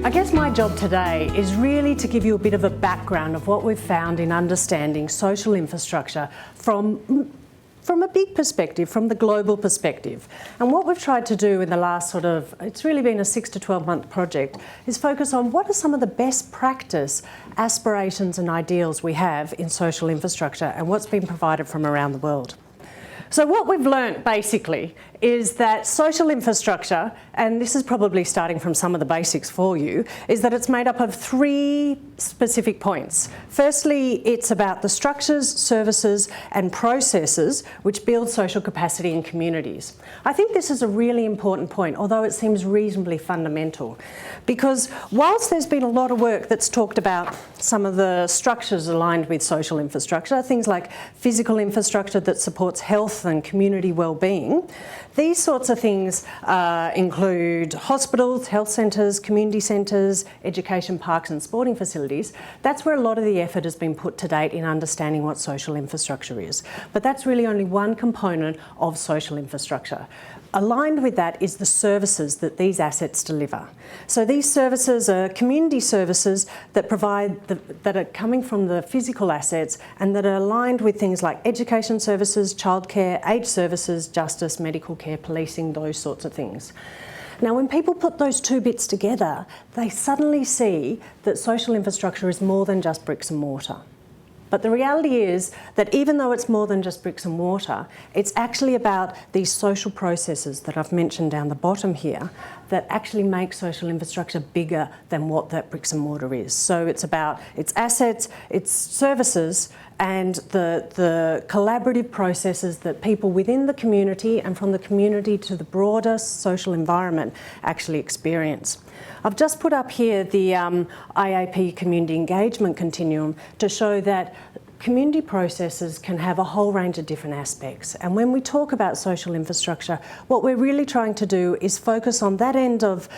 I guess my job today is really to give you a bit of a background of what we've found in understanding social infrastructure from a big perspective, from the global perspective. And what we've tried to do in the last it's really been a 6 to 12 month project, is focus on what are some of the best practice aspirations and ideals we have in social infrastructure and what's been provided from around the world. So what we've learnt basically is that social infrastructure, and this is probably starting from some of the basics for you, is that it's made up of 3 specific points. Firstly, it's about the structures, services and processes which build social capacity in communities. I think this is a really important point, although it seems reasonably fundamental, because whilst there's been a lot of work that's talked about some of the structures aligned with social infrastructure, things like physical infrastructure that supports health and community well-being, these sorts of things include hospitals, health centres, community centres, education parks and sporting facilities. That's where a lot of the effort has been put to date in understanding what social infrastructure is. But that's really only one component of social infrastructure. Aligned with that is the services that these assets deliver. So these services are community services that that are coming from the physical assets and that are aligned with things like education services, childcare, aged services, justice, medical care, policing, those sorts of things. Now, when people put those 2 bits together, they suddenly see that social infrastructure is more than just bricks and mortar. But the reality is that even though it's more than just bricks and mortar, it's actually about these social processes that I've mentioned down the bottom here that actually make social infrastructure bigger than what that bricks and mortar is. So it's about its assets, its services, and the collaborative processes that people within the community and from the community to the broader social environment actually experience. I've just put up here the IAP Community Engagement Continuum to show that community processes can have a whole range of different aspects. And when we talk about social infrastructure, what we're really trying to do is focus on that end of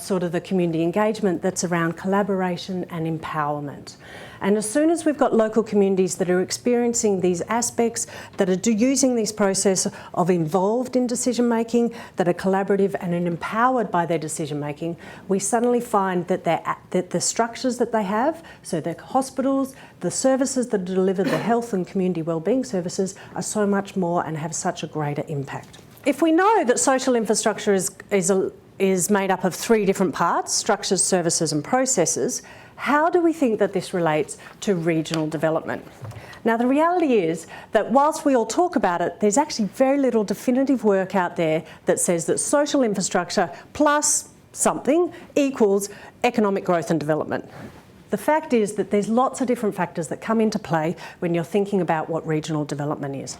sort of the community engagement that's around collaboration and empowerment. And as soon as we've got local communities that are experiencing these aspects, that are using this process of involved in decision making, that are collaborative and empowered by their decision making, we suddenly find that the structures that they have, so the hospitals, the services that deliver the health and community wellbeing services, are so much more and have such a greater impact. If we know that social infrastructure is made up of 3 different parts, structures, services and processes, how do we think that this relates to regional development? Now, the reality is that whilst we all talk about it, there's actually very little definitive work out there that says that social infrastructure plus something equals economic growth and development. The fact is that there's lots of different factors that come into play when you're thinking about what regional development is.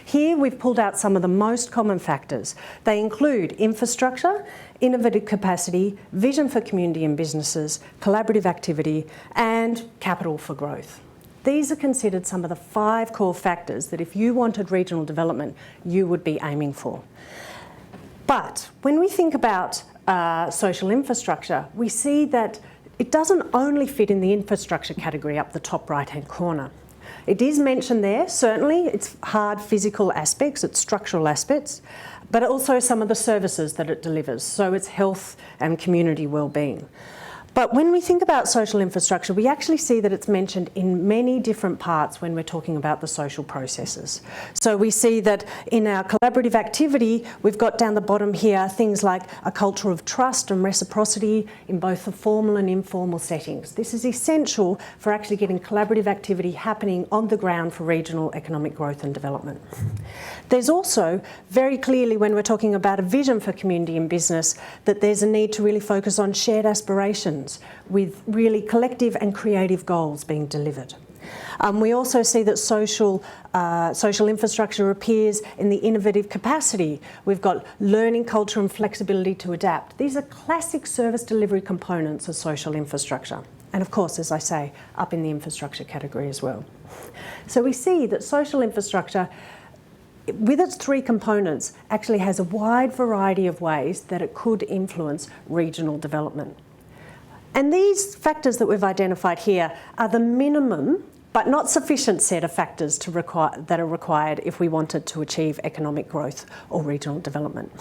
Here we've pulled out some of the most common factors. They include infrastructure, innovative capacity, vision for community and businesses, collaborative activity, and capital for growth. These are considered some of the 5 core factors that if you wanted regional development, you would be aiming for. But when we think about social infrastructure, we see that it doesn't only fit in the infrastructure category up the top right-hand corner. It is mentioned there, certainly, it's hard physical aspects, it's structural aspects, but also some of the services that it delivers, so it's health and community wellbeing. But when we think about social infrastructure, we actually see that it's mentioned in many different parts when we're talking about the social processes. So we see that in our collaborative activity, we've got down the bottom here things like a culture of trust and reciprocity in both the formal and informal settings. This is essential for actually getting collaborative activity happening on the ground for regional economic growth and development. There's also very clearly, when we're talking about a vision for community and business, that there's a need to really focus on shared aspirations with really collective and creative goals being delivered. We also see that social infrastructure appears in the innovative capacity. We've got learning culture and flexibility to adapt. These are classic service delivery components of social infrastructure. And of course, as I say, up in the infrastructure category as well. So we see that social infrastructure, with its 3 components, actually has a wide variety of ways that it could influence regional development. And these factors that we've identified here are the minimum but not sufficient set of factors that are required if we wanted to achieve economic growth or regional development.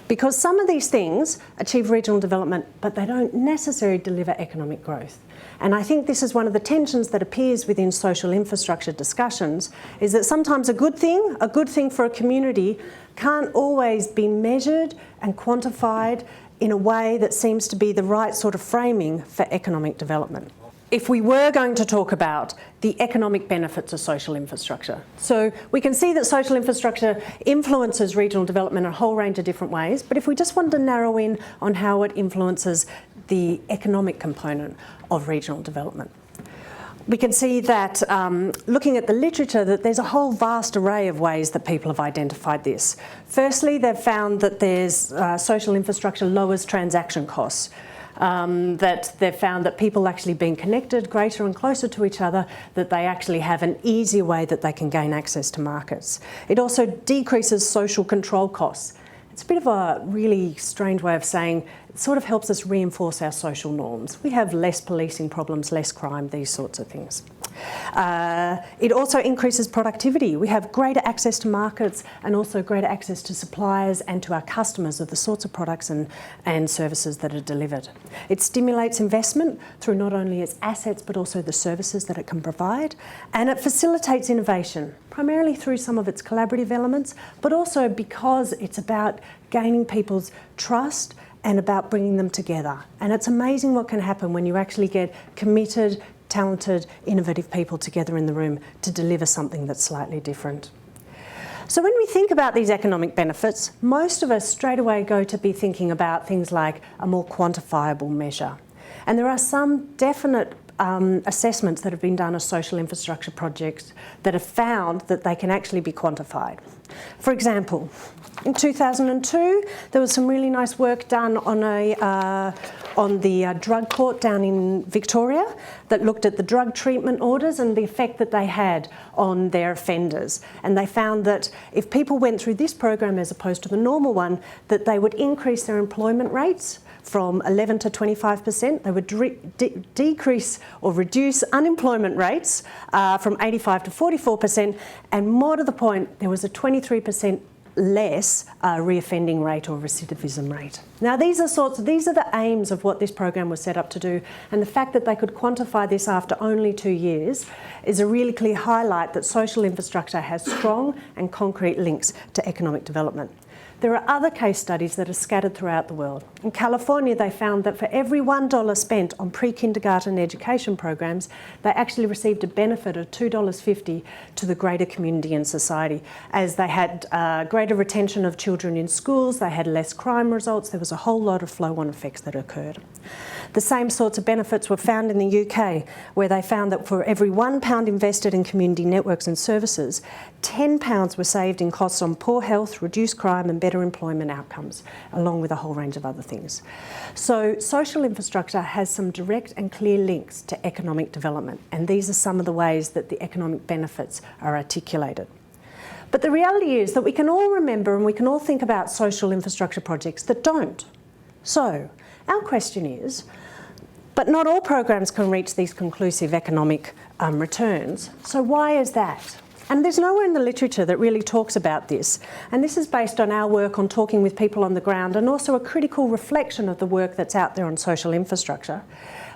Because some of these things achieve regional development, but they don't necessarily deliver economic growth. And I think this is one of the tensions that appears within social infrastructure discussions, is that sometimes a good thing for a community can't always be measured and quantified in a way that seems to be the right sort of framing for economic development. If we were going to talk about the economic benefits of social infrastructure. So we can see that social infrastructure influences regional development in a whole range of different ways, but if we just wanted to narrow in on how it influences the economic component of regional development, we can see that, looking at the literature, that there's a whole vast array of ways that people have identified this. Firstly, they've found that there's social infrastructure lowers transaction costs. That they've found that people actually being connected greater and closer to each other, that they actually have an easier way that they can gain access to markets. It also decreases social control costs. It's a bit of a really strange way of saying it sort of helps us reinforce our social norms. We have less policing problems, less crime, these sorts of things. It also increases productivity. We have greater access to markets and also greater access to suppliers and to our customers of the sorts of products and services that are delivered. It stimulates investment through not only its assets but also the services that it can provide, and it facilitates innovation, primarily through some of its collaborative elements, but also because it's about gaining people's trust and about bringing them together. And it's amazing what can happen when you actually get committed, talented, innovative people together in the room to deliver something that's slightly different. So when we think about these economic benefits, most of us straight away go to be thinking about things like a more quantifiable measure. And there are some definite assessments that have been done of social infrastructure projects that have found that they can actually be quantified. For example, in 2002, there was some really nice work done on the drug court down in Victoria that looked at the drug treatment orders and the effect that they had on their offenders. And they found that if people went through this program as opposed to the normal one, that they would increase their employment rates from 11 to 25%. They would decrease or reduce unemployment rates from 85 to 44%, and more to the point, there was a 23% less reoffending rate or recidivism rate. Now these are the aims of what this program was set up to do, and the fact that they could quantify this after only 2 years is a really clear highlight that social infrastructure has strong and concrete links to economic development. There are other case studies that are scattered throughout the world. In California, they found that for every $1 spent on pre-kindergarten education programs, they actually received a benefit of $2.50 to the greater community and society, as they had greater retention of children in schools, they had less crime results, there was a whole lot of flow-on effects that occurred. The same sorts of benefits were found in the UK, where they found that for every £1 invested in community networks and services, £10 were saved in costs on poor health, reduced crime and better employment outcomes, along with a whole range of other things. So social infrastructure has some direct and clear links to economic development, and these are some of the ways that the economic benefits are articulated. But the reality is that we can all remember and we can all think about social infrastructure projects that don't. So our question is, but not all programs can reach these conclusive economic returns. So why is that? And there's nowhere in the literature that really talks about this. And this is based on our work on talking with people on the ground and also a critical reflection of the work that's out there on social infrastructure.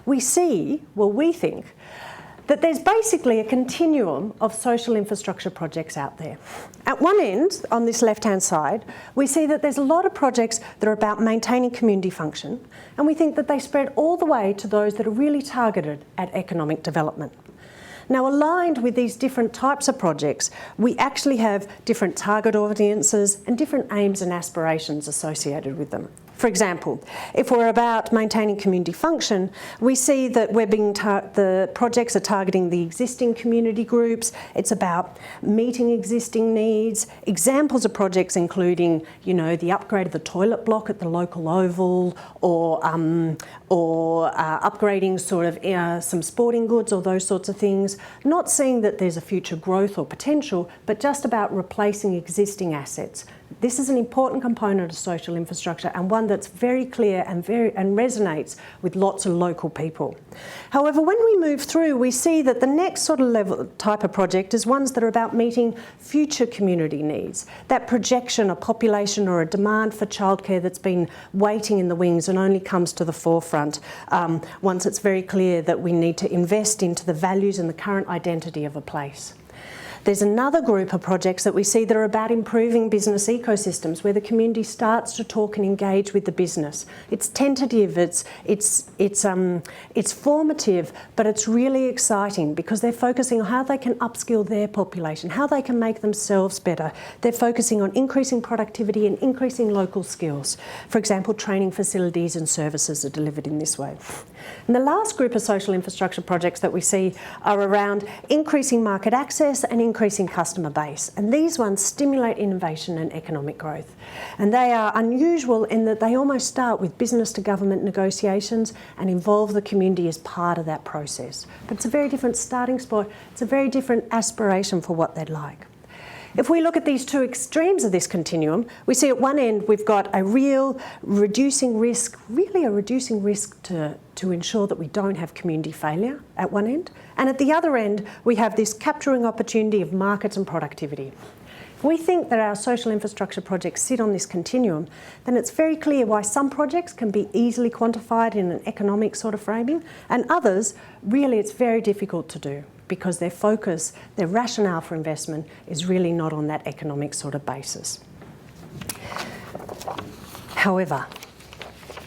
We think, that there's basically a continuum of social infrastructure projects out there. At one end, on this left-hand side, we see that there's a lot of projects that are about maintaining community function, and we think that they spread all the way to those that are really targeted at economic development. Now, aligned with these different types of projects, we actually have different target audiences and different aims and aspirations associated with them. For example, if we're about maintaining community function, we see that the projects are targeting the existing community groups. It's about meeting existing needs. Examples of projects including, the upgrade of the toilet block at the local oval, or upgrading some sporting goods or those sorts of things. Not seeing that there's a future growth or potential, but just about replacing existing assets This is an important component of social infrastructure and one that's very clear and resonates with lots of local people. However, when we move through, we see that the next sort of type of project is ones that are about meeting future community needs. That projection, a population or a demand for childcare that's been waiting in the wings and only comes to the forefront once it's very clear that we need to invest into the values and the current identity of a place. There's another group of projects that we see that are about improving business ecosystems, where the community starts to talk and engage with the business. It's tentative, it's formative, but it's really exciting because they're focusing on how they can upskill their population, how they can make themselves better. They're focusing on increasing productivity and increasing local skills. For example, training facilities and services are delivered in this way. And the last group of social infrastructure projects that we see are around increasing market access and increasing customer base. And these ones stimulate innovation and economic growth. And they are unusual in that they almost start with business to government negotiations and involve the community as part of that process. But it's a very different starting spot. It's a very different aspiration for what they'd like. If we look at these two extremes of this continuum, we see at one end we've got a real reducing risk, really a reducing risk to ensure that we don't have community failure at one end. And at the other end, we have this capturing opportunity of markets and productivity. If we think that our social infrastructure projects sit on this continuum, then it's very clear why some projects can be easily quantified in an economic sort of framing, and others, really it's very difficult to do, because their focus, their rationale for investment is really not on that economic sort of basis. However,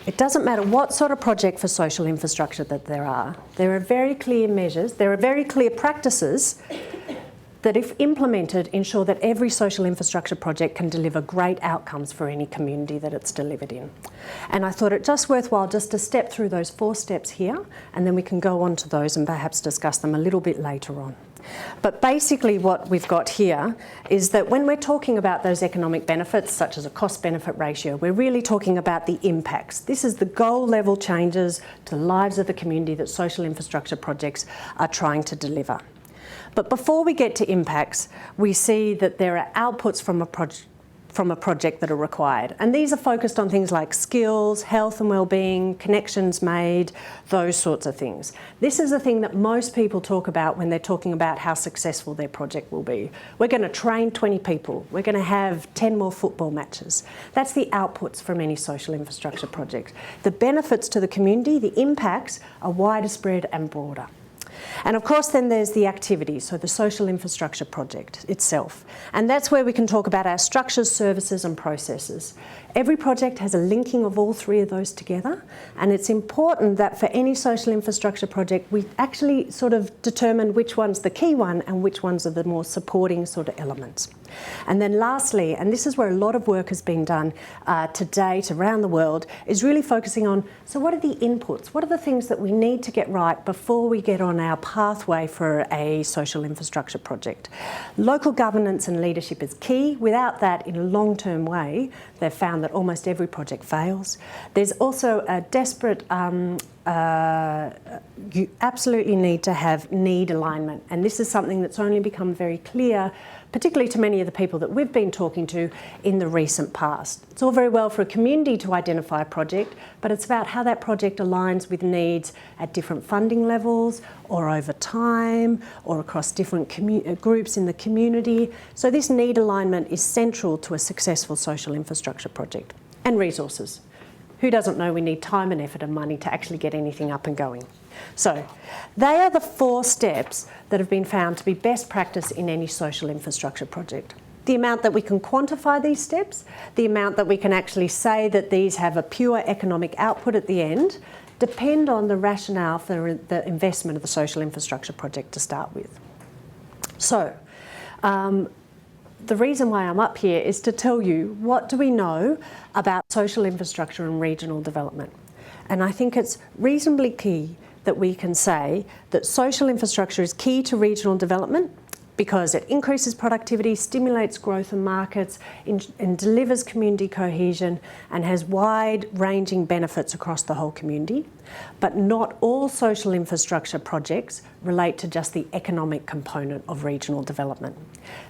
it doesn't matter what sort of project for social infrastructure that there are very clear measures, there are very clear practices that if implemented ensure that every social infrastructure project can deliver great outcomes for any community that it's delivered in. And I thought it just worthwhile just to step through those 4 steps here, and then we can go on to those and perhaps discuss them a little bit later on. But basically what we've got here is that when we're talking about those economic benefits, such as a cost-benefit ratio, we're really talking about the impacts. This is the goal level changes to the lives of the community that social infrastructure projects are trying to deliver. But before we get to impacts, we see that there are outputs from a project that are required. And these are focused on things like skills, health and well-being, connections made, those sorts of things. This is a thing that most people talk about when they're talking about how successful their project will be. We're going to train 20 people. We're going to have 10 more football matches. That's the outputs from any social infrastructure project. The benefits to the community, the impacts, are wider spread and broader. And of course then there's the activity, so the social infrastructure project itself. And that's where we can talk about our structures, services and processes. Every project has a linking of all 3 of those together, and it's important that for any social infrastructure project we actually sort of determine which one's the key one and which ones are the more supporting sort of elements. And then lastly, and this is where a lot of work has been done to date around the world, is really focusing on, so what are the inputs? What are the things that we need to get right before we get on our pathway for a social infrastructure project? Local governance and leadership is key. Without that, in a long-term way, they've found that almost every project fails. There's also a desperate you absolutely need to have need alignment, and this is something that's only become very clear, particularly to many of the people that we've been talking to in the recent past. It's all very well for a community to identify a project, but it's about how that project aligns with needs at different funding levels or over time or across different groups in the community. So this need alignment is central to a successful social infrastructure project. And resources. Who doesn't know we need time and effort and money to actually get anything up and going? So they are the 4 steps that have been found to be best practice in any social infrastructure project. The amount that we can quantify these steps, the amount that we can actually say that these have a pure economic output at the end, depend on the rationale for the investment of the social infrastructure project to start with. So the reason why I'm up here is to tell you what do we know about social infrastructure and regional development. And I think it's reasonably key that we can say that social infrastructure is key to regional development because it increases productivity, stimulates growth in markets, and delivers community cohesion and has wide-ranging benefits across the whole community. But not all social infrastructure projects relate to just the economic component of regional development.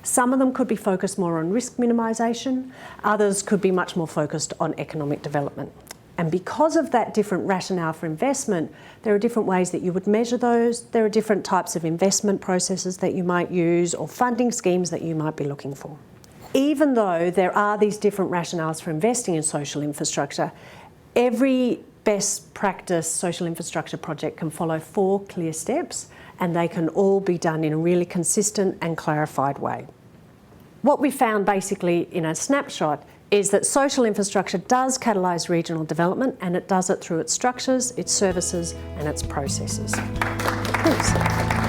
Some of them could be focused more on risk minimisation, others could be much more focused on economic development. And because of that different rationale for investment, there are different ways that you would measure those. There are different types of investment processes that you might use or funding schemes that you might be looking for. Even though there are these different rationales for investing in social infrastructure, every best practice social infrastructure project can follow 4 clear steps, and they can all be done in a really consistent and clarified way. What we found basically in a snapshot is that social infrastructure does catalyse regional development, and it does it through its structures, its services and its processes. Thanks.